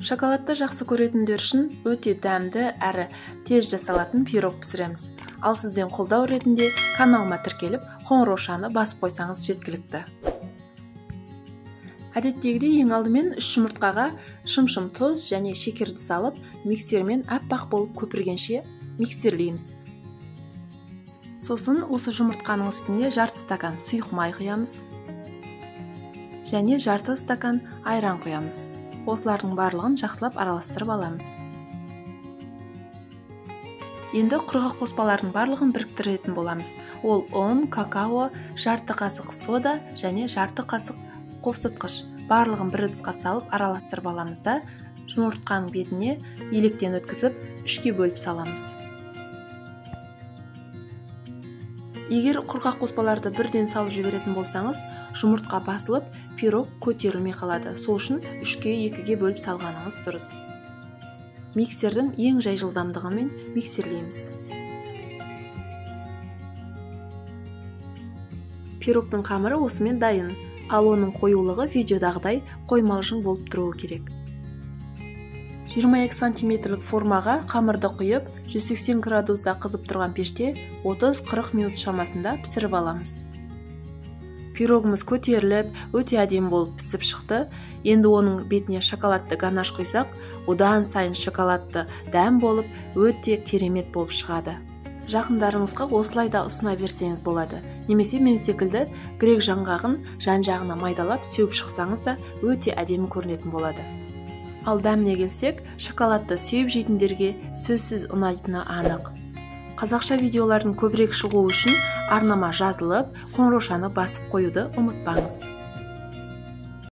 Шоколадты жақсы көретіндер үшін өте дәмді әрі тез жасалатын пирог пісіреміз. Ал сізден қолдау ретінде каналыма тіркеліп, қоңыраушаны басып қойсаңыз жеткілікті. Әдеттегідей ең алдымен 3 жұмыртқаға шым-шым тұз және шекерді салып, миксермен аппақ болып көпіргенше миксерлейміз. Сосын осы жұмыртқаның үстіне жарты стакан сұйық май құямыз және жарты стакан айран құямыз. Осылардың барлығын жақсылап араластырып аламыз. Енді құрғақ қоспалардың барлығын біріктіретін боламыз. Ол ұн, какао, жарты қасық сода және жарты қасық қопсытқыш. Барлығын бір ыдысқа салып араластырып аламыз да, жұмыртқаның бетіне електен өткізіп, 3-ке бөліп саламыз. Егер құрғақ қоспаларды бірден салып жіберетін болсаңыз, жұмыртқа басылып, пирог көтерілмей қалады. Сол үшін 3-ке 2-ге бөліп салғаныңыз дұрыс. Миксердің ең жай жылдамдығымен миксерлейміз. Пирогтың қамыры осымен дайын, ал оның қоюлығы видеодағыдай қоймалжың болып тұруы керек. 22 сантиметрлік формаға қамырды құйып, 180 градуста қызып тұрған пеште 30-40 минут шамасында пісіріп аламыз. Пирогымыз көтеріліп, өте әдемі болып пісіп шықты. Енді оның бетіне шоколадты ганаш құйсақ, одан сайын шоколадты дәм болып, өте керемет болып шығады. Жақындарыңызға осылай да ұсына берсеңіз болады. Немесе мен секілді грек жаңғағын жан-жағына майдалап сеуіп шықсаңыз да өте әдемі көрінетін болады. Ал дәміне келсек, шоколадты сүйіп жейтіндерге сөзсіз ұнайтыны анық. Қазақша видеолардың көбірек шығуы үшін арнама жазылып, қоңыраушаны басып қоюды ұмытпаңыз.